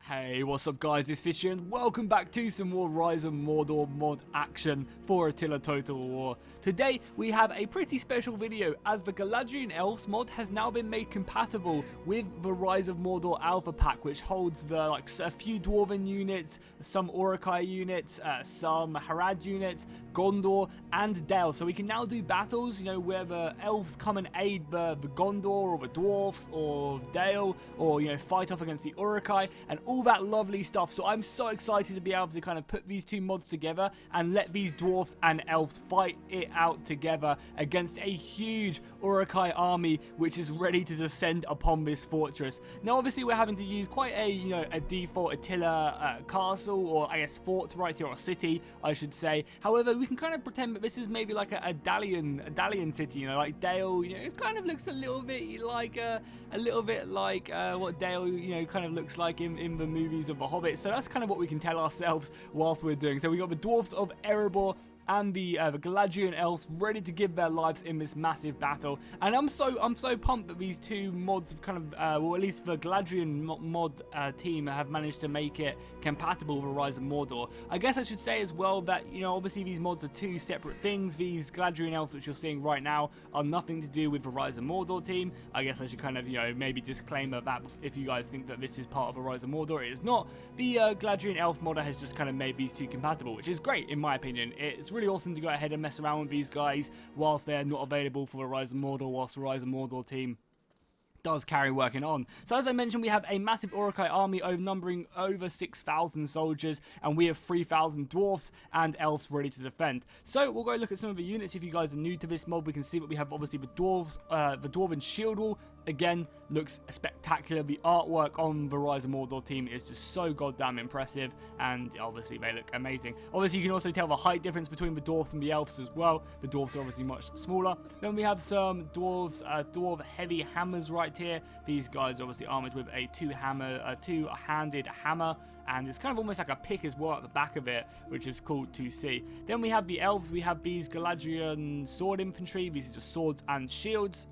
Hey, what's up guys, it's Fish here and welcome back to some more Rise of Mordor mod action for Attila Total War. Today we have a pretty special video as the Galadriel Elves mod has now been made compatible with the Rise of Mordor Alpha Pack, which holds a few Dwarven units, some Uruk units, some Harad units, Gondor and Dale. So we can now do battles, where the Elves come and aid the Gondor or the Dwarfs or Dale, or fight off against the Uruk and all that lovely stuff. So I'm so excited to be able to kind of put these two mods together and let these dwarfs and elves fight it out together against a huge Uruk army which is ready to descend upon this fortress. Now obviously we're having to use quite a default Attila castle, or I guess fort right here, or city I should say. However, we can kind of pretend that this is maybe like a Dalian city, like Dale. It kind of looks a little bit like what Dale kind of looks like in the movies of The Hobbit. So that's kind of what we can tell ourselves whilst we're doing. So we got the dwarfs of Erebor and the Galadriel Elves ready to give their lives in this massive battle, and I'm so pumped that these two mods have kind of, well, at least the Galadriel mod team have managed to make it compatible with Rise of Mordor. I guess I should say as well that obviously these mods are two separate things. These Galadriel Elves which you're seeing right now are nothing to do with the Rise of Mordor team. I guess I should kind of maybe disclaimer that if you guys think that this is part of a Rise of Mordor, it is not. The Galadriel Elf modder has just kind of made these two compatible, which is great in my opinion. It's really awesome to go ahead and mess around with these guys whilst they're not available for the Rise of Mordor, whilst the Rise of Mordor team does carry working on. So as I mentioned, we have a massive Uruk army numbering over 6,000 soldiers, and we have 3,000 dwarfs and elves ready to defend. So we'll go look at some of the units. If you guys are new to this mod, we can see that we have obviously the dwarves, the Dwarven shield wall. Again, looks spectacular. The artwork on the Rise of Mordor team is just so goddamn impressive, and obviously they look amazing. Obviously, you can also tell the height difference between the dwarfs and the elves as well. The dwarfs are obviously much smaller. Then we have some dwarves, dwarf heavy hammers right here. These guys are obviously armored with a two-handed hammer, and it's kind of almost like a pick as well at the back of it, which is cool to see. Then we have the elves. We have these Galadriel sword infantry. These are just swords and shields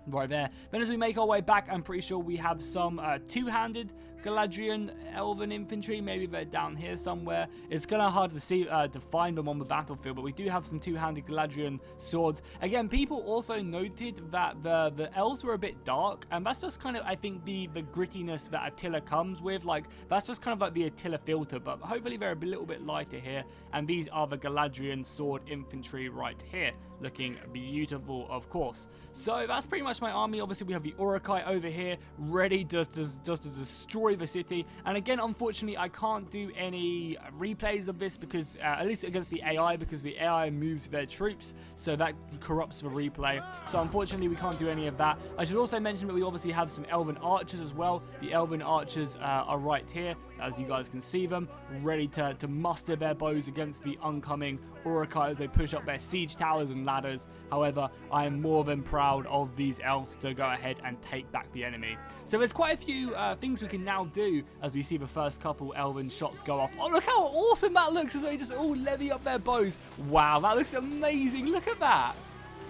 right there. Then as we make our way back, I'm pretty sure we have some two-handed Galadriel elven infantry. Maybe they're down here somewhere. It's kind of hard to see, to find them on the battlefield, but we do have some two-handed Galadriel swords. Again, people also noted that the elves were a bit dark, and that's just kind of, I think, the grittiness that Attila comes with. Like, that's just kind of like the Attila filter, but hopefully they're a little bit lighter here. And these are the Galadriel sword infantry right here, looking beautiful, of course. So that's pretty much my army. Obviously, we have the Uruk over here, ready just to destroy the city. And again, unfortunately, I can't do any replays of this because, at least against the AI, because the AI moves their troops, so that corrupts the replay. So unfortunately, we can't do any of that. I should also mention that we obviously have some elven archers as well. The elven archers are right here, as you guys can see them, ready to muster their bows against the oncoming Uruk as they push up their siege towers and ladders. However, I am more than proud of these elves to go ahead and take back the enemy. So there's quite a few things we can now do as we see the first couple elven shots go off. Oh, look how awesome that looks as they just all levy up their bows. Wow, that looks amazing. Look at that.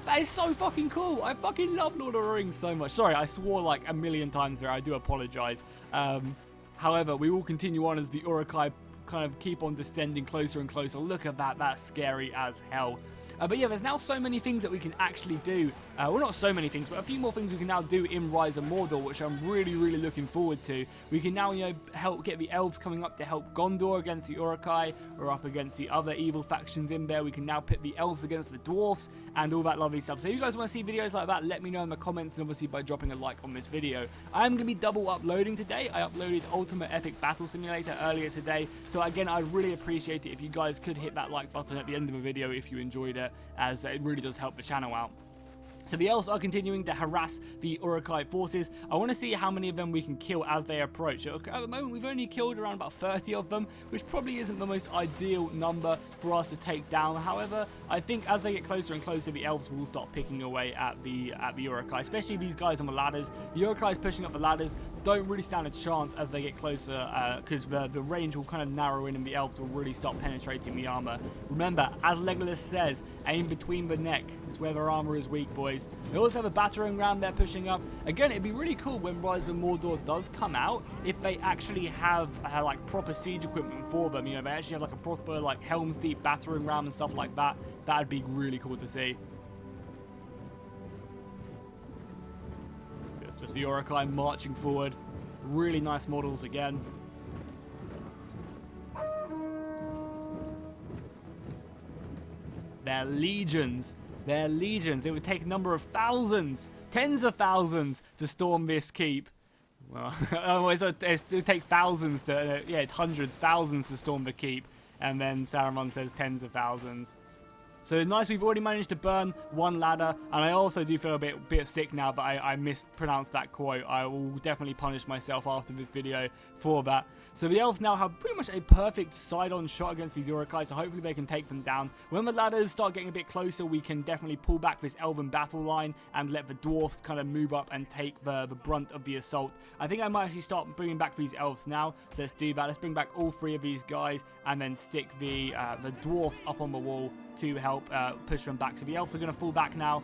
That is so fucking cool. I fucking love Lord of the Rings so much. Sorry, I swore like a million times there. I do apologize. However, we will continue on as the Uruk kind of keep on descending closer and closer. Look at that. That's scary as hell. But yeah, there's now so many things that we can actually do. Well, not so many things, but a few more things we can now do in Rise of Mordor, which I'm really, really looking forward to. We can now, help get the elves coming up to help Gondor against the Uruk, or up against the other evil factions in there. We can now pit the elves against the dwarfs and all that lovely stuff. So if you guys want to see videos like that, let me know in the comments, and obviously by dropping a like on this video. I'm going to be double uploading today. I uploaded Ultimate Epic Battle Simulator earlier today. So again, I'd really appreciate it if you guys could hit that like button at the end of the video if you enjoyed it, as it really does help the channel out. So the elves are continuing to harass the Uruk forces. I want to see how many of them we can kill as they approach. At the moment, we've only killed around about 30 of them, which probably isn't the most ideal number for us to take down. However, I think as they get closer and closer, the elves will start picking away at the Uruk, especially these guys on the ladders. The Uruk pushing up the ladders don't really stand a chance as they get closer, because the range will kind of narrow in and the elves will really start penetrating the armor. Remember, as Legolas says, aim between the neck. It's where their armor is weak, boys. They also have a battering ram they're pushing up. Again, it'd be really cool when Rise of Mordor does come out if they actually have like proper siege equipment for them. You know, they actually have like a proper like Helm's Deep battering ram and stuff like that. That'd be really cool to see. It's just the Uruk-hai marching forward. Really nice models again. They're legions. They're legions. It would take a number of thousands, tens of thousands to storm this keep. Well, it would take thousands to, yeah, hundreds, thousands to storm the keep. And then Saruman says tens of thousands. So it's nice we've already managed to burn one ladder, and I also do feel a bit sick now, but I mispronounced that quote. I will definitely punish myself after this video for that. So the elves now have pretty much a perfect side-on shot against these Uruk-hai, so hopefully they can take them down. When the ladders start getting a bit closer, we can definitely pull back this elven battle line and let the dwarfs kind of move up and take the brunt of the assault. I think I might actually start bringing back these elves now, so let's do that. Let's bring back all three of these guys and then stick the dwarfs up on the wall to help push them back. So the elves are going to fall back now,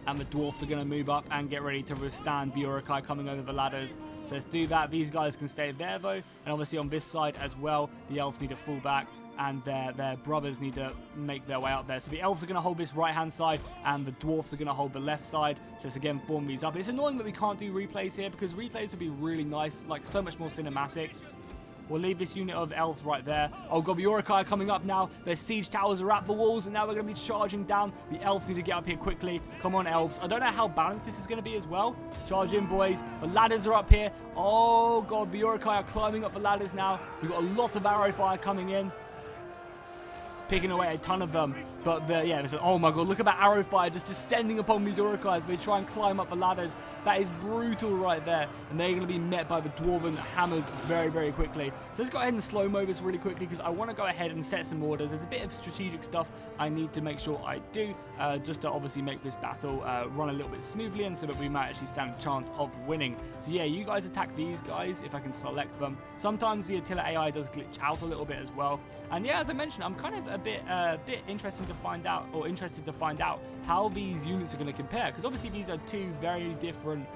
and the dwarfs are going to move up and get ready to withstand the Uruk-hai coming over the ladders. So let's do that. These guys can stay there though, and obviously on this side as well, the elves need to fall back, and their brothers need to make their way up there. So the elves are going to hold this right-hand side, and the dwarfs are going to hold the left side. So let's again form these up. It's annoying that we can't do replays here, because replays would be really nice, like so much more cinematic. We'll leave this unit of elves right there. Oh god, the Uruk-hai are coming up now. Their siege towers are at the walls, and now we're going to be charging down. The elves need to get up here quickly. Come on, elves. I don't know how balanced this is going to be as well. Charge in, boys. The ladders are up here. Oh god, the Uruk-hai are climbing up the ladders now. We've got a lot of arrow fire coming in, picking away a ton of them. But yeah, oh my god, look at that arrow fire just descending upon these Uruk-hai as they try and climb up the ladders. That is brutal right there, and they're going to be met by the Dwarven hammers very, very quickly. So let's go ahead and slow-mo this really quickly, because I want to go ahead and set some orders. There's a bit of strategic stuff I need to make sure I do, just to obviously make this battle run a little bit smoothly, and so that we might actually stand a chance of winning. So yeah, you guys attack these guys if I can select them. Sometimes the Attila AI does glitch out a little bit as well. And yeah, as I mentioned, I'm kind of a bit interested to find out how these units are going to compare, because obviously these are two very different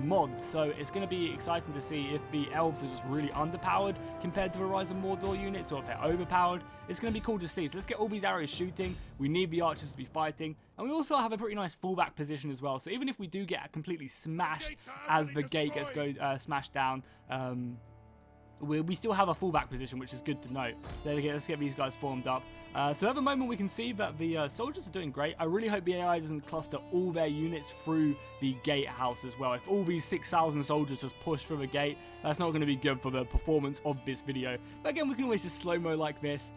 mods, so it's going to be exciting to see if the elves are just really underpowered compared to the Rise of Mordor units, or if they're overpowered. It's going to be cool to see. So let's get all these arrows shooting. We need the archers to be fighting, and we also have a pretty nice fallback position as well. So even if we do get completely smashed as the gate gets smashed down, we still have a fallback position, which is good to note. Let's get these guys formed up. So at the moment we can see that the soldiers are doing great. I really hope the AI doesn't cluster all their units through the gatehouse as well. If all these 6,000 soldiers just push through the gate, that's not going to be good for the performance of this video. But again, we can always just slow-mo like this.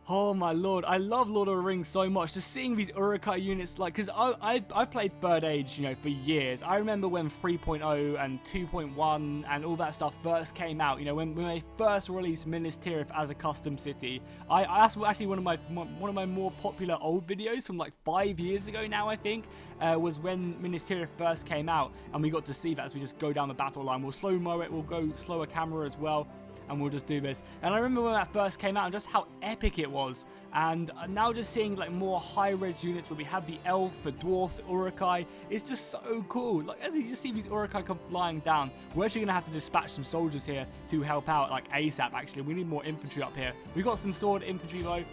Oh my lord, I love Lord of the Rings so much. Just seeing these Uruk-hai units, like, because I've played Third Age, you know, for years. I remember when 3.0 and 2.1 and all that stuff first came out, you know, when they first released Minas Tirith as a custom city. That's actually one of my more popular old videos from like 5 years ago now, I think, was when Minas Tirith first came out, and we got to see that as we just go down the battle line. We'll slow-mo it, we'll go slower camera as well, and we'll just do this. And I remember when that first came out and just how epic it was. And now just seeing like more high-res units where we have the elves, the dwarfs, Uruk-hai, it's just so cool. Like, as you just see these Uruk-hai come flying down, we're actually going to have to dispatch some soldiers here to help out, like ASAP actually. We need more infantry up here. We've got some sword infantry though,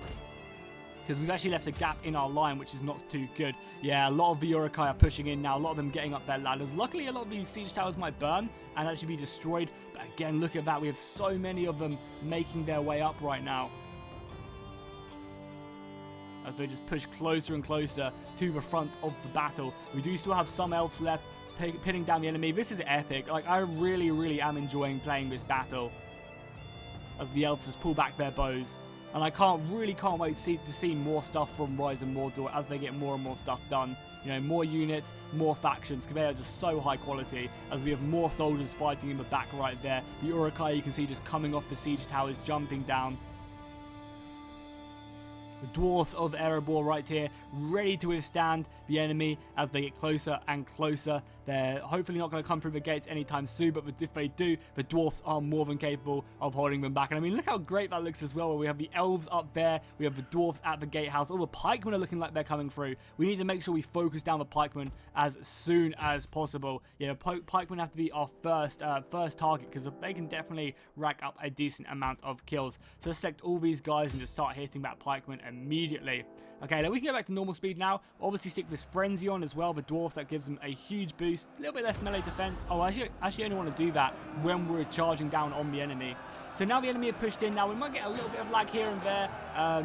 because we've actually left a gap in our line, which is not too good. Yeah, a lot of the Uruk-hai are pushing in now, a lot of them getting up their ladders. Luckily, a lot of these siege towers might burn and actually be destroyed. But again, look at that. We have so many of them making their way up right now, as they just push closer and closer to the front of the battle. We do still have some elves left, pinning down the enemy. This is epic. Like, I really, really am enjoying playing this battle, as the elves just pull back their bows. And I really can't wait to see more stuff from Rise of Mordor as they get more and more stuff done. You know, more units, more factions, because they are just so high quality, as we have more soldiers fighting in the back right there. The Uruk-hai you can see just coming off the siege towers, jumping down. The dwarfs of Erebor right here, ready to withstand the enemy as they get closer and closer. They're hopefully not going to come through the gates anytime soon, but if they do, the dwarfs are more than capable of holding them back. And I mean, look how great that looks as well, where we have the elves up there, we have the dwarfs at the gatehouse. All the pikemen are looking like they're coming through. We need to make sure we focus down the pikemen as soon as possible. Yeah, the pikemen have to be our first target, because they can definitely rack up a decent amount of kills. So let's select all these guys and just start hitting that pikeman immediately. Okay, now we can go back to normal speed now. Obviously stick this frenzy on as well, the dwarfs, that gives them a huge boost. A little bit less melee defense. Oh, I actually only want to do that when we're charging down on the enemy. So now the enemy have pushed in. Now we might get a little bit of lag here and there.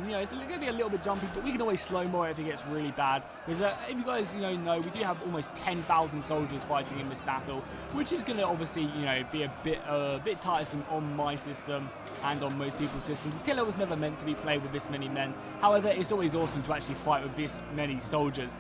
You know, it's going to be a little bit jumpy, but we can always slow-mo it if it gets really bad. Because if you guys know, we do have almost 10,000 soldiers fighting in this battle, which is going to obviously, you know, be a bit tiresome on my system and on most people's systems. Attila was never meant to be played with this many men. However, it's always awesome to actually fight with this many soldiers.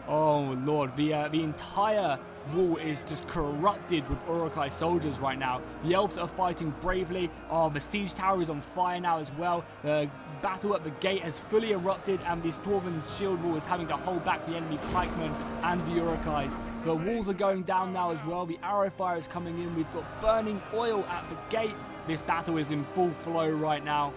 Oh lord, the entire wall is just corrupted with Uruk soldiers right now. The elves are fighting bravely. Oh, the siege tower is on fire now as well. The battle at the gate has fully erupted, and this dwarven shield wall is having to hold back the enemy pikemen and the Uruk-hais. The walls are going down now as well. The arrow fire is coming in. We've got burning oil at the gate. This battle is in full flow right now.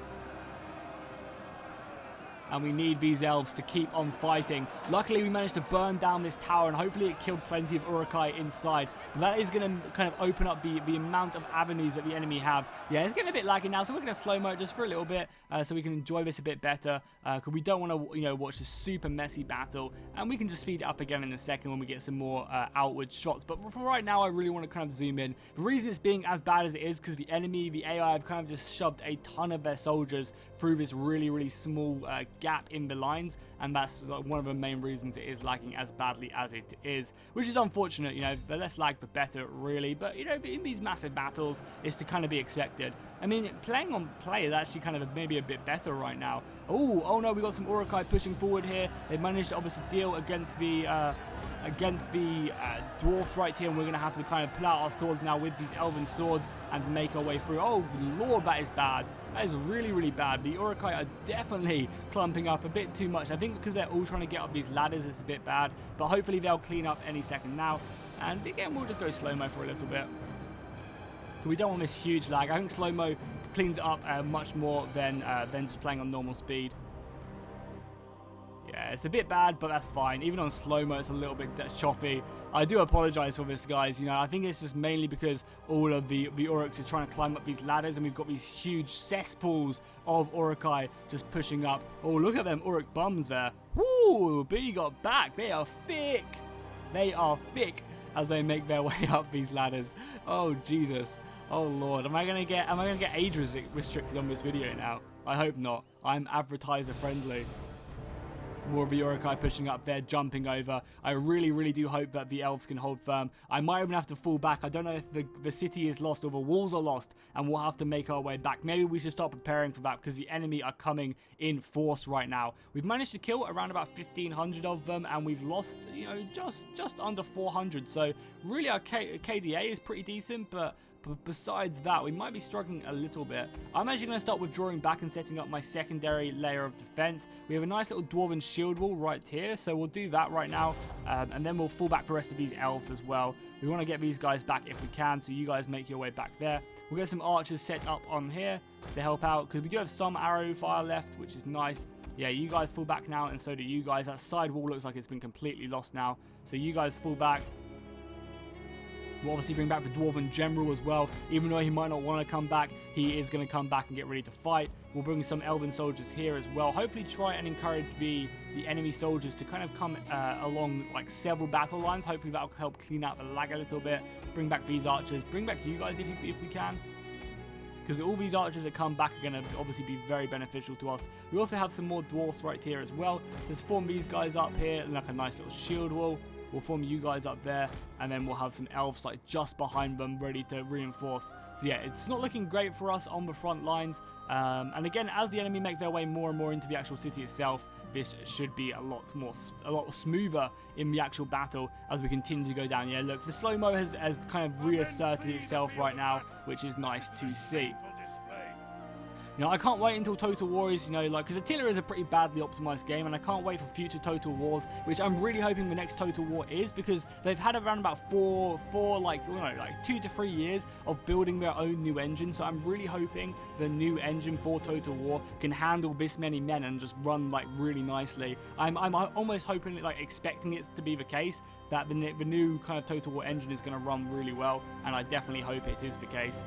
And we need these elves to keep on fighting. Luckily, we managed to burn down this tower, and hopefully it killed plenty of Uruk-hai inside. That is going to kind of open up the amount of avenues that the enemy have. Yeah, it's getting a bit laggy now, so we're going to slow-mo it just for a little bit so we can enjoy this a bit better. Because we don't want to, you know, watch a super messy battle. And we can just speed it up again in a second when we get some more outward shots. But for right now, I really want to kind of zoom in. The reason it's being as bad as it is because the enemy, the AI, have kind of just shoved a ton of their soldiers through this really small gap in the lines, and that's one of the main reasons it is lagging as badly as it is, which is unfortunate. You know, the less lag the better, really, but you know, in these massive battles it's to kind of be expected. I mean, playing on play is actually kind of maybe a bit better right now. Oh no, we got some Uruk-hai pushing forward here. They managed to obviously deal against the dwarfs right here, and we're going to have to kind of pull out our swords now with these elven swords and make our way through. Oh lord, that is bad. That is really bad. The Uruk-hai are definitely clumping up a bit too much. I think because they're all trying to get up these ladders, it's a bit bad, but hopefully they'll clean up any second now. And again, we'll just go slow-mo for a little bit. We don't want this huge lag. I think slow-mo cleans it up much more than just playing on normal speed. Yeah, it's a bit bad, but that's fine. Even on slow-mo, it's a little bit choppy. I do apologize for this, guys. You know, I think it's just mainly because all of the Uruks are trying to climb up these ladders, and we've got these huge cesspools of Uruk-hai just pushing up. Oh, look at them Uruk bums there. Woo! Billy got back. They are thick. They are thick as they make their way up these ladders. Oh, Jesus. Oh, Lord. Am I gonna get age restricted on this video now? I hope not. I'm advertiser friendly. More of the Uruk-hai pushing up there, jumping over. I really do hope that the elves can hold firm. I might even have to fall back. I don't know if the city is lost or the walls are lost, and we'll have to make our way back. Maybe we should start preparing for that, because the enemy are coming in force right now. We've managed to kill around about 1,500 of them, and we've lost, you know, just under 400. So really our KDA is pretty decent, but besides that, we might be struggling a little bit. I'm actually going to start withdrawing back and setting up my secondary layer of defense. We have a nice little dwarven shield wall right here, so we'll do that right now, and then we'll fall back the rest of these elves as well. We want to get these guys back if we can, so you guys make your way back there. We'll get some archers set up on here to help out, because we do have some arrow fire left, which is nice. Yeah, you guys fall back now, and so do you guys. That side wall looks like it's been completely lost now, so you guys fall back. We'll obviously bring back the Dwarven General as well. Even though he might not want to come back, he is going to come back and get ready to fight. We'll bring some Elven soldiers here as well. Hopefully try and encourage the enemy soldiers to kind of come along like several battle lines. Hopefully that'll help clean out the lag a little bit. Bring back these archers. Bring back you guys if we can. Because all these archers that come back are going to obviously be very beneficial to us. We also have some more dwarfs right here as well. So let's form these guys up here like a nice little shield wall. We'll form you guys up there, and then we'll have some elves like just behind them ready to reinforce. So yeah, it's not looking great for us on the front lines. And again, as the enemy make their way more and more into the actual city itself, this should be a lot smoother in the actual battle as we continue to go down. Yeah, look, the slow-mo has kind of reasserted itself right now, which is nice to see. You know, I can't wait until Total War is, you know, like, because Attila is a pretty badly optimized game, and I can't wait for future Total Wars, which I'm really hoping the next Total War is, because they've had around about like 2 to 3 years of building their own new engine. So I'm really hoping the new engine for Total War can handle this many men and just run like really nicely. I'm almost hoping, like, expecting it to be the case, that the new kind of Total War engine is going to run really well, and I definitely hope it is the case.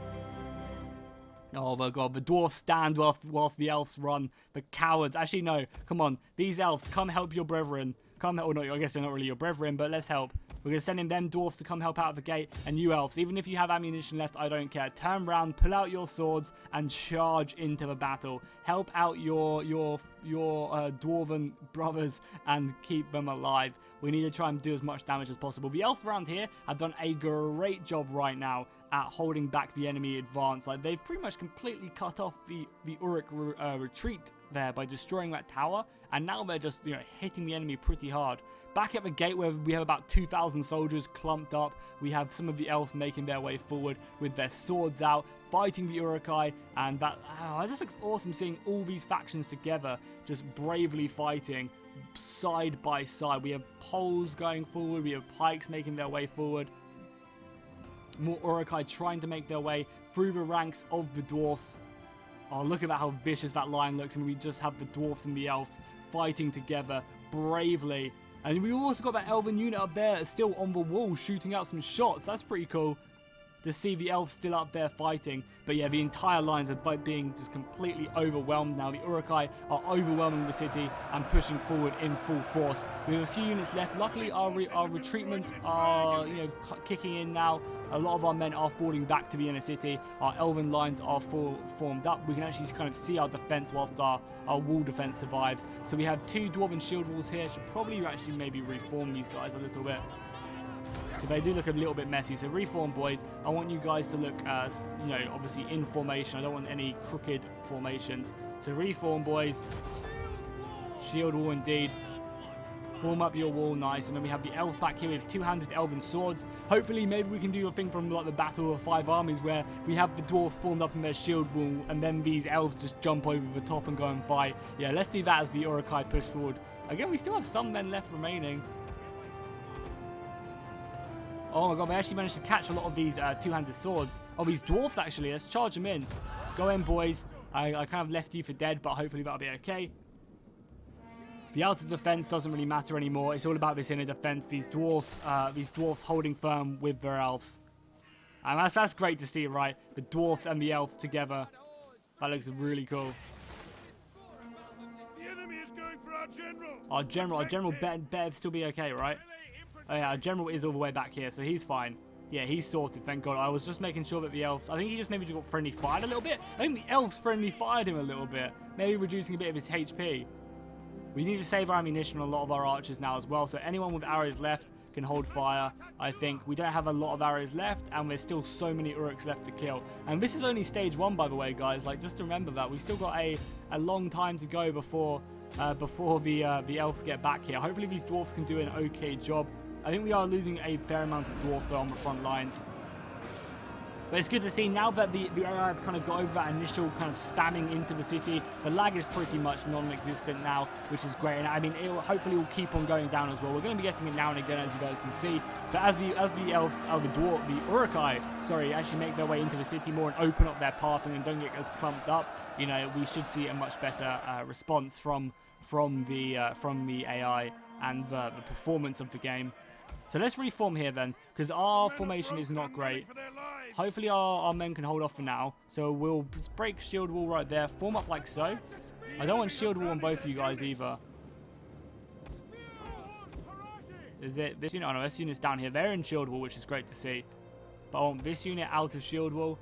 Oh my god, the dwarfs stand whilst the elves run. The cowards. Actually, no. Come on. These elves, come help your brethren. Come help. Or not, I guess they're not really your brethren, but let's help. We're going to send in them dwarfs to come help out of the gate. And you elves, even if you have ammunition left, I don't care. Turn around, pull out your swords, and charge into the battle. Help out your dwarven brothers and keep them alive. We need to try and do as much damage as possible. The elves around here have done a great job right now at holding back the enemy advance. Like, they've pretty much completely cut off the Uruk retreat there by destroying that tower, and now they're just, you know, hitting the enemy pretty hard. Back at the gate, where we have about 2,000 soldiers clumped up, we have some of the elves making their way forward with their swords out, fighting the Urukai, and that just looks awesome, seeing all these factions together, just bravely fighting side by side. We have poles going forward, we have pikes making their way forward. More Urukai trying to make their way through the ranks of the dwarfs. Oh, look at that, how vicious that line looks. And we just have the dwarfs and the elves fighting together bravely. And we also got that elven unit up there still on the wall shooting out some shots. That's pretty cool to see the elves still up there fighting. But yeah, the entire lines are being just completely overwhelmed now. The Urukai are overwhelming the city and pushing forward in full force. We have a few units left. Luckily, our retreatments are, you know, kicking in now. A lot of our men are falling back to the inner city. Our elven lines are formed up. We can actually kind of see our defense whilst our wall defense survives. So we have 2 dwarven shield walls here. Should probably actually maybe reform these guys a little bit. So they do look a little bit messy. So reform, boys. I want you guys to look, you know, obviously in formation. I don't want any crooked formations. So reform, boys. Shield wall indeed. Form up your wall, nice. And then we have the elves back here with 2-handed elven swords. Hopefully, maybe we can do a thing from like the Battle of 5 Armies, where we have the dwarfs formed up in their shield wall, and then these elves just jump over the top and go and fight. Yeah, let's do that as the Urukai push forward. Again, we still have some men left remaining. Oh my god, we actually managed to catch a lot of these 2-handed swords. Oh, these dwarfs actually. Let's charge them in. Go in, boys. I kind of left you for dead, but hopefully that'll be okay. The outer defense doesn't really matter anymore. It's all about this inner defense. These dwarfs holding firm with their elves. And that's great to see, right? The dwarfs and the elves together. That looks really cool. The enemy is going for our general. Our general better still be okay, right? Oh yeah, our general is all the way back here, so he's fine. Yeah, he's sorted, thank God. I was just making sure that the elves... I think he just maybe got friendly fired a little bit. I think the elves friendly fired him a little bit. Maybe reducing a bit of his HP. We need to save our ammunition on a lot of our archers now as well. So anyone with arrows left can hold fire, I think. We don't have a lot of arrows left, and there's still so many Uruks left to kill. And this is only stage 1, by the way, guys. Like, just remember that. We've still got a long time to go before the elves get back here. Hopefully these dwarfs can do an okay job. I think we are losing a fair amount of dwarfs on the front lines. But it's good to see now that the AI have kind of got over that initial kind of spamming into the city. The lag is pretty much non-existent now, which is great. And I mean, hopefully will keep on going down as well. We're going to be getting it now and again, as you guys can see. But as the elves, the Urukai, sorry, actually make their way into the city more and open up their path and then don't get as clumped up, you know, we should see a much better response from the AI and the performance of the game. So let's reform here then, because our formation is not great. Hopefully our men can hold off for now. So we'll break shield wall right there. Form up like so. I don't want shield wall on both of you guys either. Is it this unit? Oh no, this unit's down here. They're in shield wall, which is great to see. But I want this unit out of shield wall.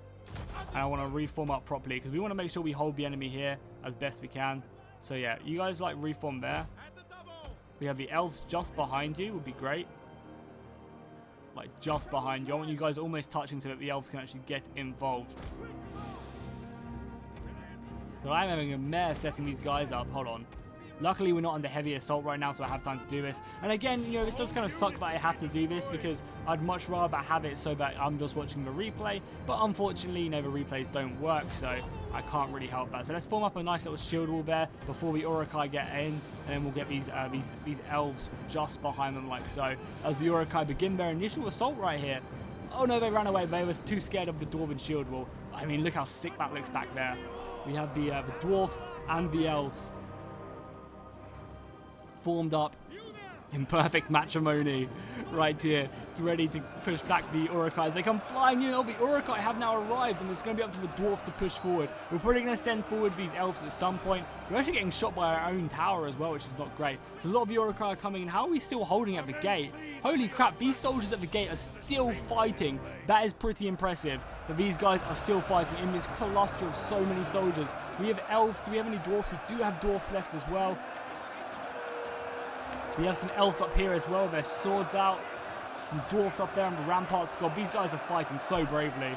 And I want to reform up properly, because we want to make sure we hold the enemy here as best we can. So yeah, you guys like reform there. We have the elves just behind you. Would be great. Like, just behind you. I want you guys almost touching so that the elves can actually get involved. But I'm having a mare setting these guys up. Hold on. Luckily, we're not under heavy assault right now, so I have time to do this. And again, you know, this does kind of suck that I have to do this because I'd much rather have it so that I'm just watching the replay. But unfortunately, you know, the replays don't work, so I can't really help that. So let's form up a nice little shield wall there before the Urukai get in, and then we'll get these elves just behind them like so. As the Urukai begin their initial assault right here. Oh no, they ran away. They were too scared of the Dwarven shield wall. I mean, look how sick that looks back there. We have the dwarves and the elves formed up in perfect matrimony right here, ready to push back the Urukai as they come flying in. Oh, the Urukai have now arrived, and it's going to be up to the dwarves to push forward. We're probably going to send forward these elves at some point. We're actually getting shot by our own tower as well, which is not great. So a lot of the Urukai are coming in. How are we still holding at the gate? Holy crap, these soldiers at the gate are still fighting. That is pretty impressive, that these guys are still fighting in this cluster of so many soldiers. We have elves. Do we have any dwarfs? We do have dwarfs left as well. We have some elves up here as well, their swords out. Some dwarfs up there on the ramparts. God, these guys are fighting so bravely.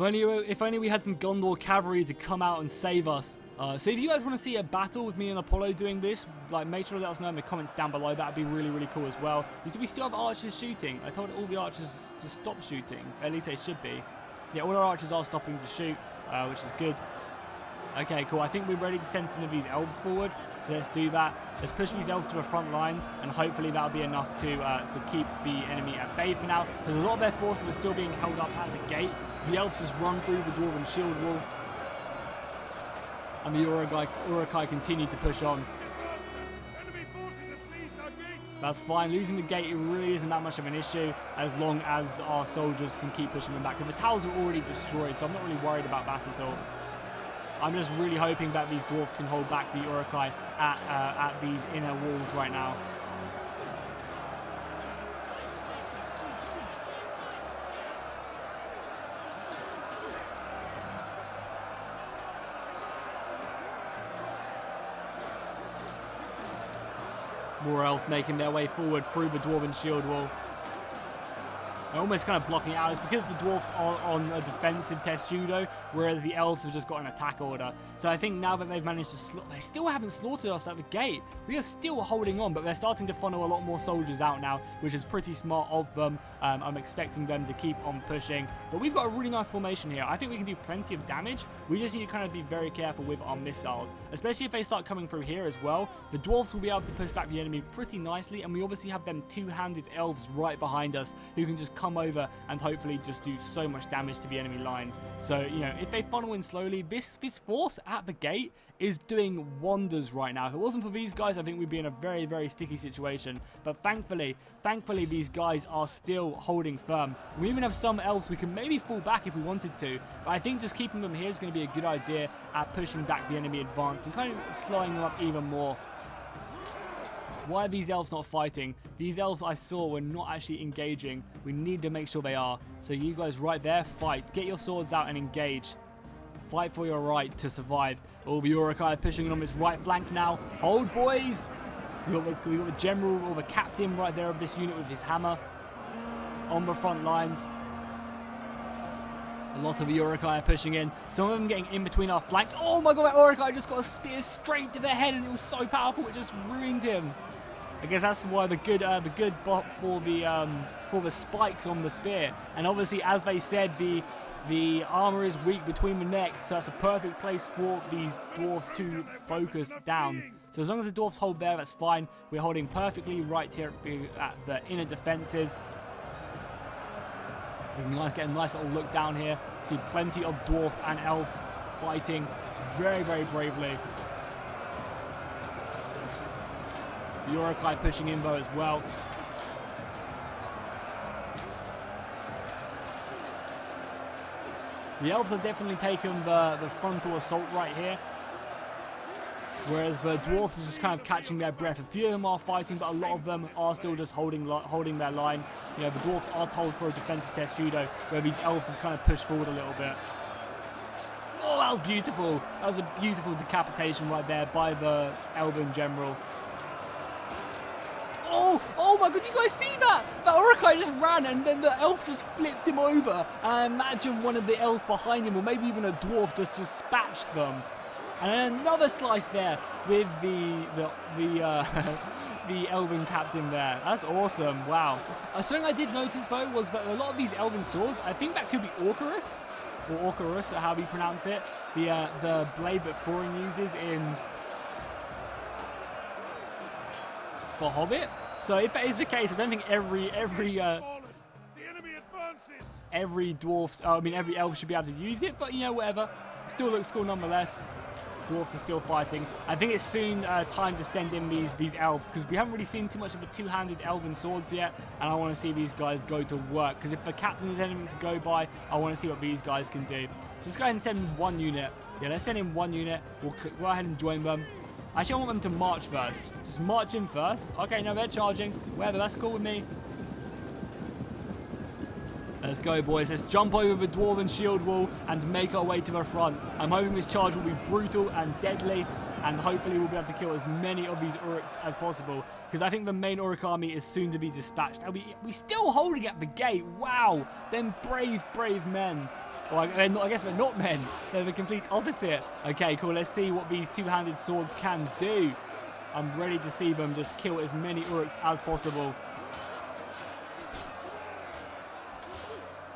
If only we had some Gondor cavalry to come out and save us. So if you guys want to see a battle with me and Apollo doing this, like, make sure to let us know in the comments down below. That'd be really, really cool as well. We still have archers shooting. I told all the archers to stop shooting. At least they should be. Yeah, all our archers are stopping to shoot, which is good. Okay, cool. I think we're ready to send some of these elves forward. So let's do that. Let's push these elves to the front line, and hopefully that'll be enough to keep the enemy at bay for now. Because a lot of their forces are still being held up at the gate. The elves just run through the Dwarven shield wall. And the Urukai continue to push on. Enemy forces have seized our gates. That's fine. Losing the gate, it really isn't that much of an issue as long as our soldiers can keep pushing them back. Because the towers are already destroyed, so I'm not really worried about that at all. I'm just really hoping that these dwarfs can hold back the Urukai at these inner walls right now. More elves making their way forward through the Dwarven shield wall. They're almost kind of blocking it out. It's because the dwarfs are on a defensive testudo, whereas the elves have just got an attack order. So I think now that they've managed to they still haven't slaughtered us at the gate. We are still holding on, but they're starting to funnel a lot more soldiers out now, which is pretty smart of them. I'm expecting them to keep on pushing. But we've got a really nice formation here. I think we can do plenty of damage. We just need to kind of be very careful with our missiles, especially if they start coming through here as well. The dwarfs will be able to push back the enemy pretty nicely, and we obviously have them two-handed elves right behind us who can just come over and hopefully just do so much damage to the enemy lines. So, you know, if they funnel in slowly, this force at the gate is doing wonders right now. If it wasn't for these guys, I think we'd be in a very, very sticky situation. But thankfully, these guys are still holding firm. We even have some elves we can maybe fall back if we wanted to. But I think just keeping them here is going to be a good idea at pushing back the enemy advance and kind of slowing them up even more. Why are these elves not fighting? These elves I saw were not actually engaging. We need to make sure they are. So you guys right there, fight. Get your swords out and engage. Fight for your right to survive. Oh, the Urukai are pushing in on this right flank now. Hold, boys. We got the general or the captain right there of this unit with his hammer on the front lines. A lot of the Urukai are pushing in. Some of them getting in between our flanks. Oh my god, that Urukai just got a spear straight to the head, and it was so powerful it just ruined him. I guess that's why the good bot for the spikes on the spear. And obviously, as they said, the armor is weak between the neck, so that's a perfect place for these dwarfs to focus down. So as long as the dwarfs hold there, that's fine. We're holding perfectly right here at the inner defenses. We can get a nice little look down here. See plenty of dwarfs and elves fighting very, very bravely. The Urukai pushing in though as well. The elves have definitely taken the frontal assault right here. Whereas the dwarfs are just kind of catching their breath. A few of them are fighting, but a lot of them are still just holding their line. You know, the dwarfs are told for a defensive testudo, where these elves have kind of pushed forward a little bit. Oh, that was beautiful. That was a beautiful decapitation right there by the Elven general. Oh my god, you guys see that? That Uruk-hai just ran and then the elf just flipped him over. And imagine one of the elves behind him, or maybe even a dwarf, just dispatched them. And then another slice there with the elven captain there. That's awesome. Wow. Something I did notice though was that a lot of these elven swords, I think that could be Orcarus, or Orcarus, or how we pronounce it. The blade that Thorin uses in the Hobbit. So if that is the case, I don't think every every elf should be able to use it. But you know, whatever. Still looks cool nonetheless. Dwarves are still fighting. I think it's soon time to send in these elves, because we haven't really seen too much of the two-handed elven swords yet, and I want to see these guys go to work, because if the captain is anything to go by, I want to see what these guys can do. So let's go ahead and send in one unit. Yeah, let's send in one unit. We'll go ahead and join them. Actually, I want them to march first. Just march in first. Okay, no, they're charging. Whatever, that's cool with me. Let's go, boys. Let's jump over the Dwarven shield wall and make our way to the front. I'm hoping this charge will be brutal and deadly, and hopefully we'll be able to kill as many of these Uruks as possible, because I think the main Uruk army is soon to be dispatched. And we still holding at the gate. Wow, them brave men. Well, I guess they're not men. They're the complete opposite. Okay, cool. Let's see what these two-handed swords can do. I'm ready to see them just kill as many Uruks as possible.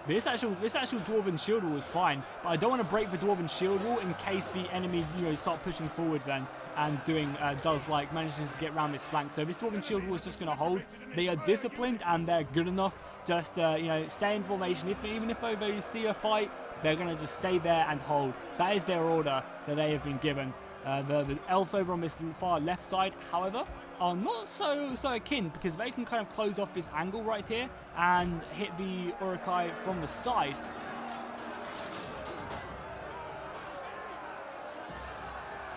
This actual Dwarven shield wall is fine, but I don't want to break the Dwarven shield wall in case the enemy, start pushing forward then and manages to get around this flank. So this Dwarven shield wall is just going to hold. They are disciplined and they're good enough. Just stay in formation. Even if they see a fight, they're going to just stay there and hold. That is their order that they have been given. The elves over on this far left side, however, are not so akin, because they can kind of close off this angle right here and hit the Uruk-hai from the side.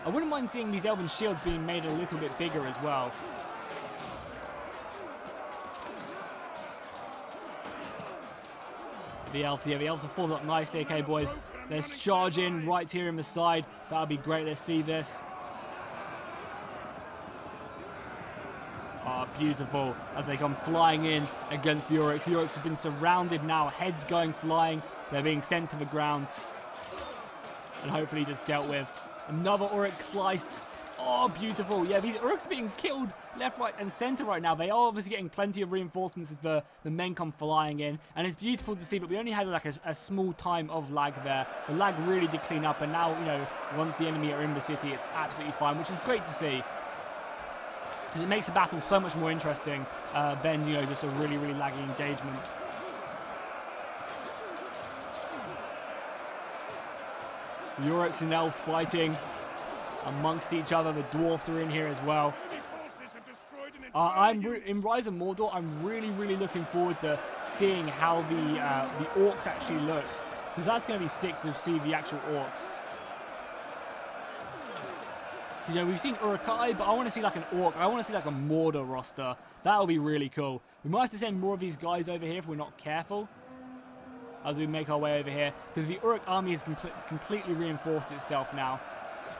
I wouldn't mind seeing these elven shields being made a little bit bigger as well. The elves have formed up nicely. Okay, boys, let's charge in right here in the side. That would be great. Let's see this. Oh, beautiful. As they come flying in against the Uruks. The Uruks have been surrounded now. Heads going flying. They're being sent to the ground. And hopefully just dealt with. Another Uruk sliced. Oh, beautiful. Yeah, these Uruks are being killed left, right, and center right now. They are obviously getting plenty of reinforcements as the men come flying in. And it's beautiful to see, but we only had like a small time of lag there. The lag really did clean up, and now, once the enemy are in the city, it's absolutely fine, which is great to see. Because it makes the battle so much more interesting than, just a really, really laggy engagement. The Uruks and elves fighting amongst each other. The dwarfs are in here as well. In Rise of Mordor, I'm really, really looking forward to seeing how the orcs actually look, because that's going to be sick to see the actual orcs. We've seen Uruk-hai, but I want to see like an orc. I want to see like a Mordor roster. That will be really cool. We might have to send more of these guys over here if we're not careful, as we make our way over here, because the Uruk army has completely reinforced itself now.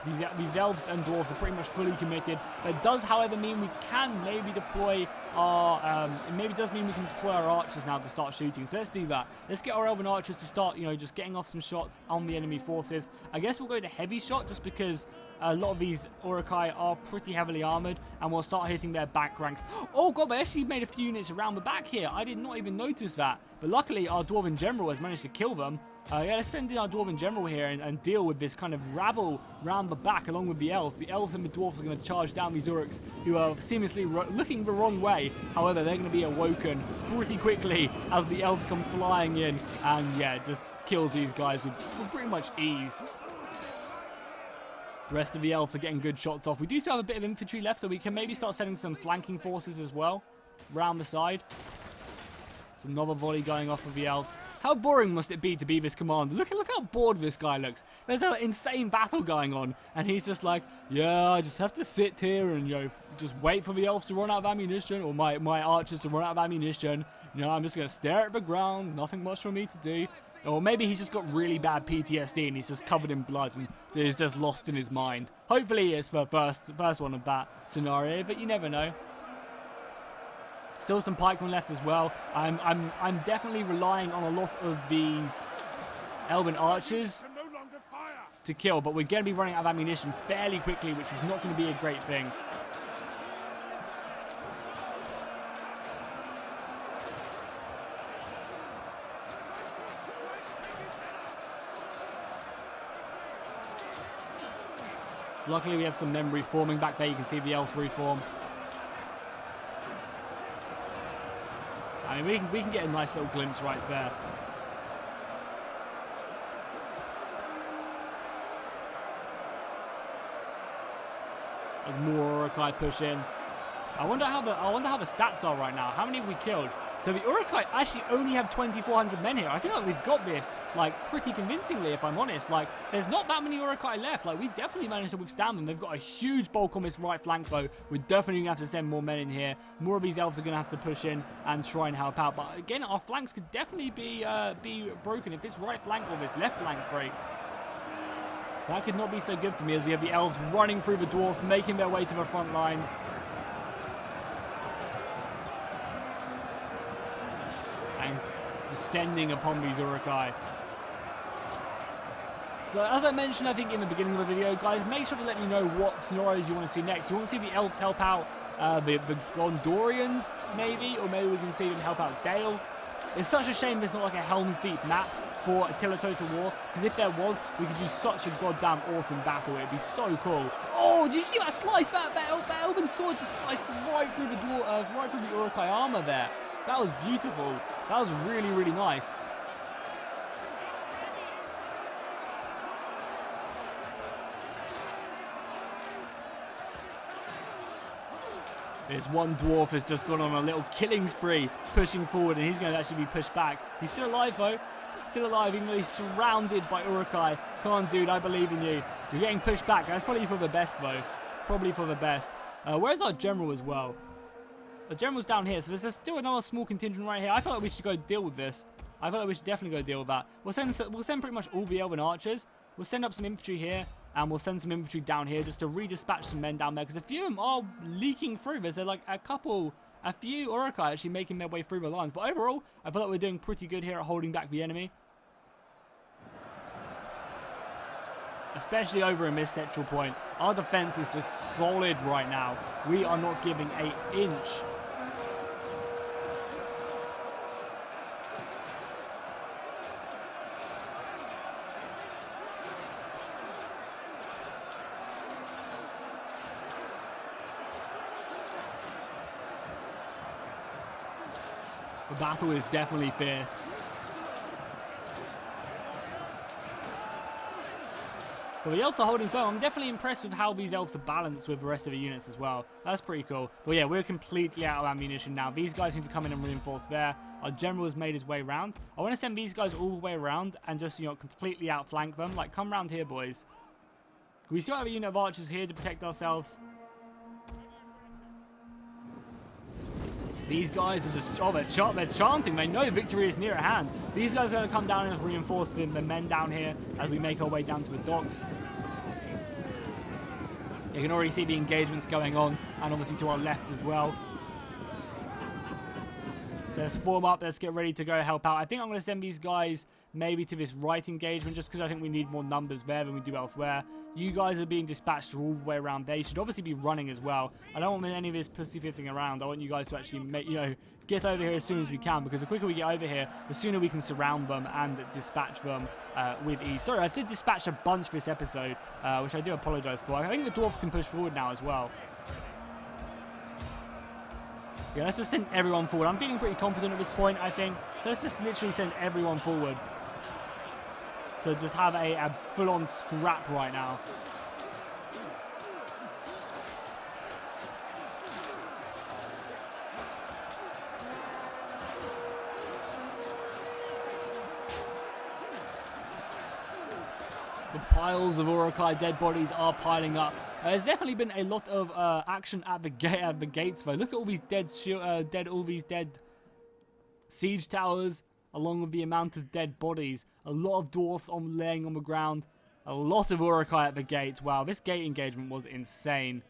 These elves and dwarves are pretty much fully committed. That does, however, mean we can maybe deploy our... it maybe does mean we can deploy our archers now to start shooting. So let's do that. Let's get our elven archers to start, just getting off some shots on the enemy forces. I guess we'll go to heavy shot just because a lot of these Uruk-hai are pretty heavily armored, and we'll start hitting their back ranks. Oh god, they actually made a few units around the back here. I did not even notice that. But luckily, our Dwarven General has managed to kill them. Yeah, let's send in our Dwarven General here and deal with this kind of rabble round the back along with the Elves. The Elves and the Dwarves are going to charge down these Uruks, who are seamlessly looking the wrong way. However, they're going to be awoken pretty quickly as the Elves come flying in and, yeah, just kills these guys with pretty much ease. The rest of the Elves are getting good shots off. We do still have a bit of infantry left, so we can maybe start sending some flanking forces as well round the side. So another volley going off of the Elves. How boring must it be to be this commander? Look how bored this guy looks. There's an insane battle going on, and he's just like, yeah, I just have to sit here and, just wait for the Elves to run out of ammunition, or my archers to run out of ammunition. I'm just going to stare at the ground, nothing much for me to do. Or maybe he's just got really bad PTSD and he's just covered in blood and is just lost in his mind. Hopefully it's the first one of that scenario, but you never know. Still some pikemen left as well. I'm definitely relying on a lot of these elven archers Can no longer fire. to kill, but we're going to be running out of ammunition fairly quickly, which is not going to be a great thing. Luckily, we have some men reforming back there. You can see the elves reform. I mean, we can get a nice little glimpse right there. There's more Urukai push in. I wonder how the stats are right now. How many have we killed? So the Urukai actually only have 2,400 men here. I feel like we've got this, like, pretty convincingly, if I'm honest. Like, there's not that many Urukai left. Like, we definitely managed to withstand them. They've got a huge bulk on this right flank, though. We're definitely going to have to send more men in here. More of these elves are going to have to push in and try and help out. But, again, our flanks could definitely be broken. If this right flank or this left flank breaks, that could not be so good for me, as we have the elves running through the dwarfs, making their way to the front lines. And descending upon these Urukai. So as I mentioned, I think in the beginning of the video, guys, make sure to let me know what scenarios you want to see next. You want to see the elves help out the Gondorians, maybe? Or maybe we can see them help out Dale. It's such a shame there's not like a Helm's Deep map for Attila Total War, because if there was, we could do such a goddamn awesome battle. It'd be so cool. Oh, did you see that slice? That elven sword just sliced right through the Urukai armor there. That was beautiful. That was really, really nice. This one dwarf has just gone on a little killing spree, pushing forward, and he's going to actually be pushed back. He's still alive, though. Still alive, even though he's surrounded by Urukai. Come on, dude, I believe in you. You're getting pushed back. That's probably for the best, though. Probably for the best. Where's our general as well? The general's down here, so there's still another small contingent right here. I feel like we should go deal with this. I feel like we should definitely go deal with that. We'll send pretty much all the elven archers. We'll send up some infantry here, and we'll send some infantry down here just to redispatch some men down there, because a few of them are leaking through. There's like a few Urukai actually making their way through the lines. But overall, I feel like we're doing pretty good here at holding back the enemy. Especially over in this central point. Our defense is just solid right now. We are not giving an inch. The battle is definitely fierce. But the elves are holding firm. I'm definitely impressed with how these elves are balanced with the rest of the units as well. That's pretty cool. But yeah, we're completely out of ammunition now. These guys need to come in and reinforce there. Our general has made his way around. I want to send these guys all the way around and just, you know, completely outflank them. Like, come around here, boys. We still have a unit of archers here to protect ourselves. These guys are just, oh, they're chanting. They know victory is near at hand. These guys are going to come down and just reinforce the men down here as we make our way down to the docks. You can already see the engagements going on, and obviously to our left as well. Let's form up. Let's get ready to go help out. I think I'm going to send these guys maybe to this right engagement, just because I think we need more numbers there than we do elsewhere. You guys are being dispatched all the way around there. You should obviously be running as well. I don't want any of this pussyfooting around. I want you guys to actually make, get over here as soon as we can, because the quicker we get over here, the sooner we can surround them and dispatch them with ease. Sorry, I said dispatch a bunch this episode, which I do apologize for. I think the dwarves can push forward now as well. Yeah, let's just send everyone forward. I'm feeling pretty confident at this point, I think. So let's just literally send everyone forward to just have a full-on scrap right now. The piles of Urukai dead bodies are piling up. There's definitely been a lot of action at the gates, though. Look at all these dead siege towers, along with the amount of dead bodies. A lot of dwarfs laying on the ground. A lot of Urukai at the gates. Wow, this gate engagement was insane.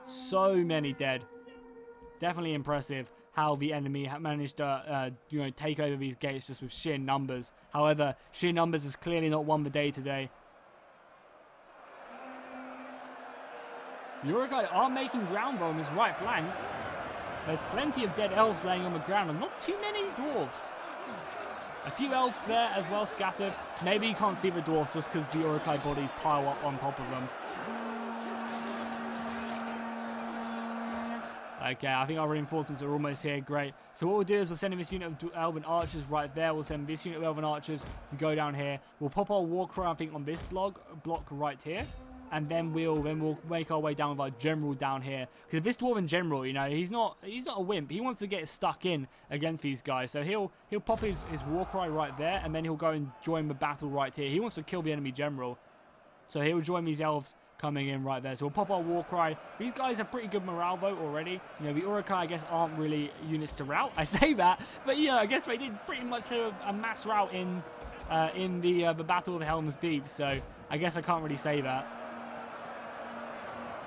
So many dead. Definitely impressive how the enemy managed to, you know, take over these gates just with sheer numbers. However, sheer numbers has clearly not won the day today. The Urukai are making ground though on this right flank. There's plenty of dead elves laying on the ground and not too many dwarves. A few elves there as well scattered. Maybe you can't see the dwarves just because the Urukai bodies pile up on top of them. Okay, I think our reinforcements are almost here. Great. So what we'll do is we'll send this unit of Elven archers right there. We'll send this unit of Elven archers to go down here. We'll pop our war cry, I think, on this block right here. And then we'll make our way down with our general down here. Because this dwarven general, you know, he's not a wimp. He wants to get stuck in against these guys. So he'll pop his war cry right there, and then he'll go and join the battle right here. He wants to kill the enemy general. So he'll join these elves coming in right there. So we'll pop our war cry. These guys have pretty good morale though already. You know, the Urukai, I guess, aren't really units to rout. I say that, but yeah, I guess they did pretty much a mass rout in the Battle of Helm's Deep. So I guess I can't really say that.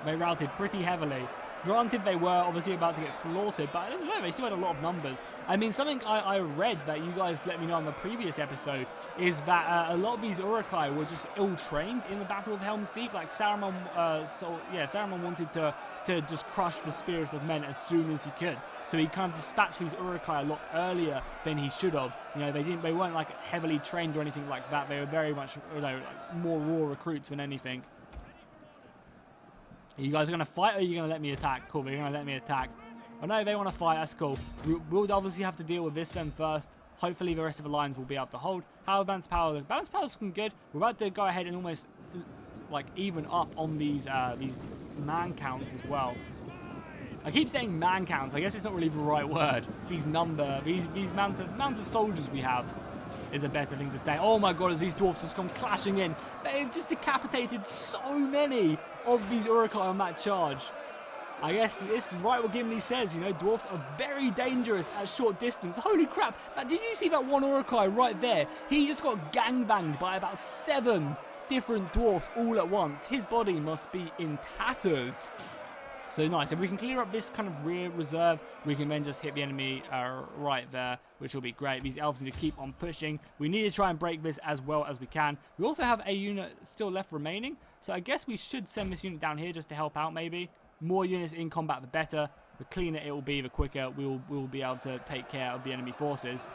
They routed pretty heavily. Granted, they were obviously about to get slaughtered, but I don't know, they still had a lot of numbers. I mean, something I read that you guys let me know on the previous episode is that a lot of these Urukai were just ill-trained in the Battle of Helm's Deep. Like Saruman, Saruman wanted to just crush the spirit of men as soon as he could. So he kind of dispatched these Urukai a lot earlier than he should have. You know, they weren't like heavily trained or anything like that. They were very much, you know, like more raw recruits than anything. Are you guys going to fight, or are you going to let me attack? Cool, they're going to let me attack. Oh no, they want to fight, that's cool. We'll obviously have to deal with this then first. Hopefully the rest of the lines will be able to hold. How balanced power? Balanced power is looking good. We're about to go ahead and almost like even up on these man counts as well. I keep saying man counts. I guess it's not really the right word. These amount of soldiers we have is a better thing to say. Oh my god, as these dwarfs just come clashing in. They've just decapitated so many of these Urukai on that charge. I guess this is right what Gimli says, you know, dwarfs are very dangerous at short distance. Holy crap, did you see that one Urukai right there? He just got gangbanged by about 7 different dwarfs all at once. His body must be in tatters. So nice. If we can clear up this kind of rear reserve, we can then just hit the enemy right there, which will be great. These elves need to keep on pushing. We need to try and break this as well as we can. We also have a unit still left remaining, so I guess we should send this unit down here just to help out maybe. More units in combat, the better. The cleaner it will be, the quicker we will be able to take care of the enemy forces.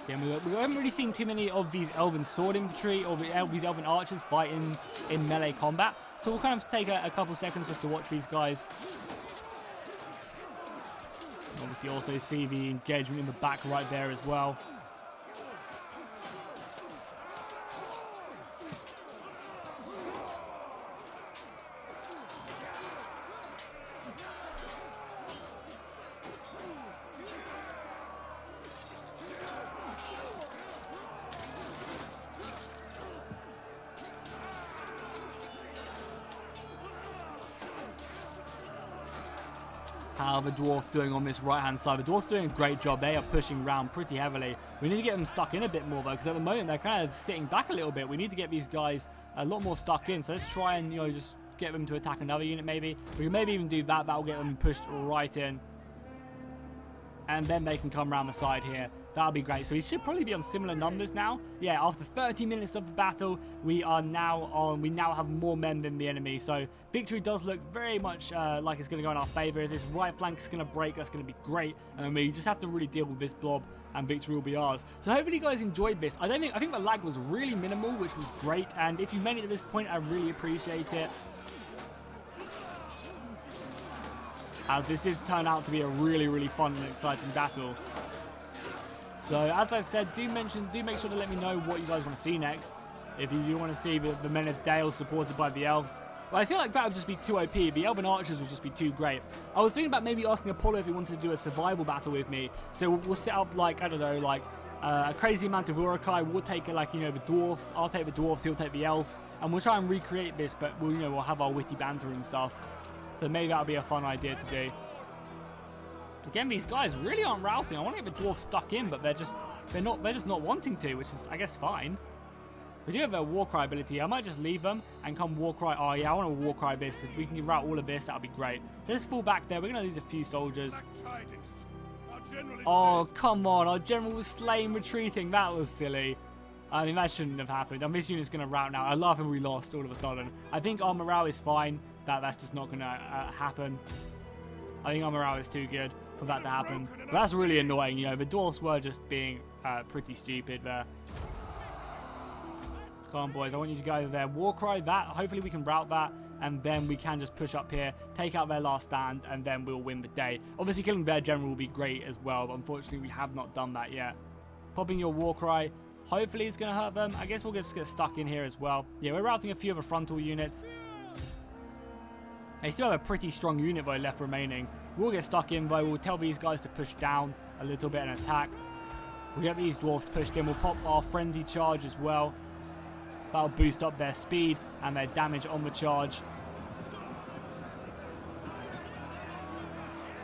Yeah, we haven't really seen too many of these elven sword infantry or these elven archers fight in melee combat. So we'll kind of take a couple seconds just to watch these guys. Obviously also see the engagement in the back right there as well. How are the dwarfs doing on this right hand side? The dwarfs doing a great job. They are pushing around pretty heavily. We need to get them stuck in a bit more though, because at the moment they're kind of sitting back a little bit. We need to get these guys a lot more stuck in. So let's try and, you know, just get them to attack another unit maybe. We can maybe even do that. That'll get them pushed right in. And then they can come around the side here. That'll be great. So we should probably be on similar numbers now. Yeah, after 30 minutes of the battle, we now have more men than the enemy. So victory does look very much like it's going to go in our favor. If this right flank is going to break, that's going to be great. And we just have to really deal with this blob, and victory will be ours. So hopefully you guys enjoyed this. I think the lag was really minimal, which was great. And if you made it to this point, I really appreciate it. As this has turned out to be a really, really fun and exciting battle. So as I've said, do make sure to let me know what you guys want to see next. If you do want to see the Men of Dale supported by the Elves. But I feel like that would just be too OP. The Elven Archers would just be too great. I was thinking about maybe asking Apollo if he wanted to do a survival battle with me. So we'll set up like, I don't know, like a crazy amount of Urukai. We'll take like, you know, the dwarfs. I'll take the dwarfs, he'll take the elves. And we'll try and recreate this, but we'll, you know, we'll have our witty banter and stuff. So maybe that'll be a fun idea to do. Again, these guys really aren't routing. I want to get the dwarfs stuck in, but they're just not wanting to, which is, I guess, fine. We do have a Warcry ability. I might just leave them and come Warcry. Oh, yeah, I want to Warcry this. If we can route all of this, that would be great. So let's fall back there. We're going to lose a few soldiers. Black tidings. Our general is Oh, dead. come on. Our general was slain retreating. That was silly. I mean, that shouldn't have happened. This unit's going to rout now. I laugh if we lost all of a sudden. I think our morale is fine. That's just not going to happen. I think our morale is too good for that to happen. But that's really annoying. You know, the dwarfs were just being pretty stupid there. Come on, boys. I want you to go over there. Warcry that. Hopefully we can route that. And then we can just push up here, take out their last stand, and then we'll win the day. Obviously, killing their general will be great as well. But unfortunately, we have not done that yet. Popping your Warcry. Hopefully, it's going to hurt them. I guess we'll just get stuck in here as well. Yeah, we're routing a few of the frontal units. They still have a pretty strong unit, though, left remaining. We'll get stuck in, though. We'll tell these guys to push down a little bit and attack. We'll get these dwarfs pushed in. We'll pop our frenzy charge as well. That'll boost up their speed and their damage on the charge.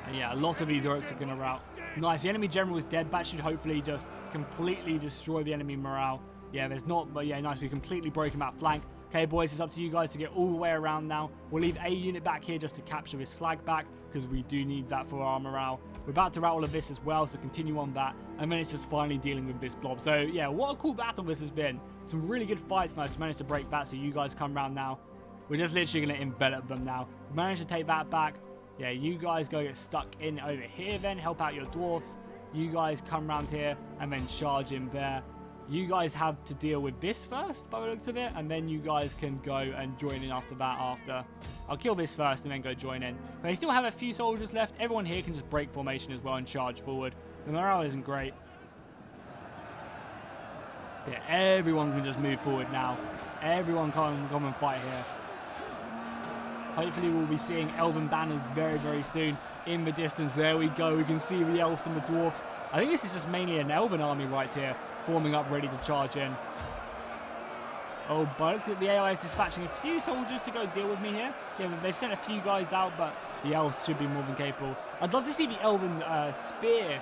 And yeah, a lot of these Uruks are going to rout. Nice, the enemy general is dead. That should hopefully just completely destroy the enemy morale. Yeah, there's not, but yeah, nice. We completely broke him out flank. Okay, boys, it's up to you guys to get all the way around now. We'll leave a unit back here just to capture this flag back, because we do need that for our morale. We're about to rout all of this as well, so continue on that. And then it's just finally dealing with this blob. So, yeah, what a cool battle this has been. Some really good fights. Nice to manage to break that, so you guys come around now. We're just literally going to envelop them now. We managed to take that back. Yeah, you guys go get stuck in over here then. Help out your dwarfs. You guys come around here and then charge in there. You guys have to deal with this first, by the looks of it, and then you guys can go and join in after that after. I'll kill this first and then go join in. But they still have a few soldiers left. Everyone here can just break formation as well and charge forward. The morale isn't great. Yeah, everyone can just move forward now. Everyone can come and fight here. Hopefully we'll be seeing elven banners very, very soon in the distance. There we go. We can see the elves and the dwarfs. I think this is just mainly an elven army right here, forming up ready to charge in. Oh, but looks like the AI is dispatching a few soldiers to go deal with me here. Yeah, they've sent a few guys out, but the elves should be more than capable. I'd love to see the elven spear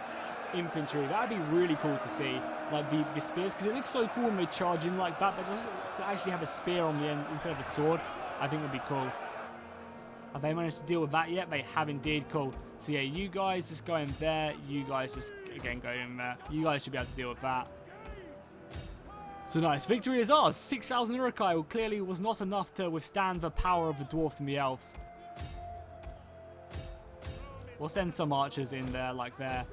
infantry. That would be really cool to see, like the spears, because it looks so cool when they charge in like that. But just to actually have a spear on the end instead of a sword, I think would be cool. Have they managed to deal with that yet? They have indeed. Cool. So yeah, you guys just go in there. You guys just, again, go in there. You guys should be able to deal with that. So nice. Victory is ours. 6,000 Urukai. Well, clearly was not enough to withstand the power of the dwarfs and the elves. We'll send some archers in there, like there.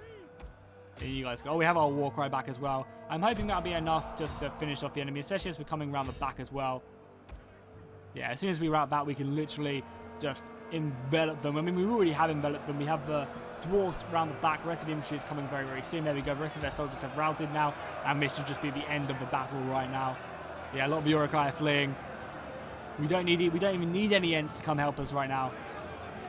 There you guys go. Oh, we have our Warcry back as well. I'm hoping that'll be enough just to finish off the enemy, especially as we're coming around the back as well. Yeah, as soon as we route that, we can literally just envelop them. I mean, we already have enveloped them. We have the dwarves around the back. The rest of the infantry is coming very, very soon. There we go. The rest of their soldiers have routed now, and this should just be the end of the battle right now. Yeah, a lot of the Urukai are fleeing. We don't even need any Ents to come help us right now.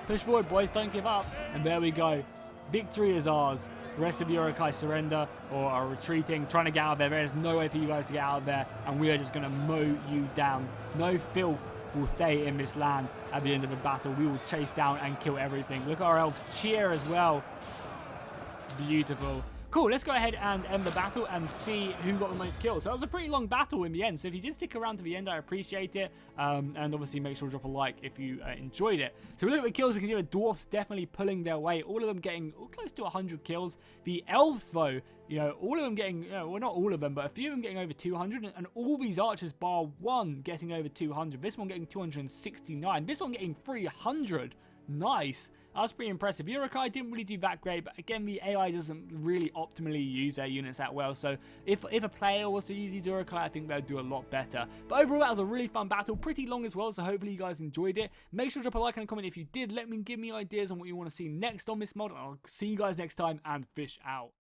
Push forward, boys. Don't give up. And there we go. Victory is ours. The rest of the Urukai surrender or are retreating, trying to get out of there. There is no way for you guys to get out of there, and we are just going to mow you down. No filth will stay in this land at the end of the battle. We will chase down and kill everything. Look at our elves cheer as well. Beautiful. Cool, let's go ahead and end the battle and see who got the most kills. So that was a pretty long battle in the end. So if you did stick around to the end, I appreciate it. And obviously make sure to drop a like if you enjoyed it. So we look at the kills. We can see the dwarfs definitely pulling their way. All of them getting close to 100 kills. The elves, though, you know, all of them getting, well, not all of them, but a few of them getting over 200. And all these archers, bar one, getting over 200. This one getting 269. This one getting 300. Nice. That's pretty impressive. Urukai didn't really do that great, but again, the AI doesn't really optimally use their units that well. So if a player was to use these Urukai, I think they'd do a lot better. But overall, that was a really fun battle, pretty long as well. So hopefully you guys enjoyed it. Make sure to drop a like and a comment if you did. Give me ideas on what you want to see next on this mod. I'll see you guys next time, and fish out.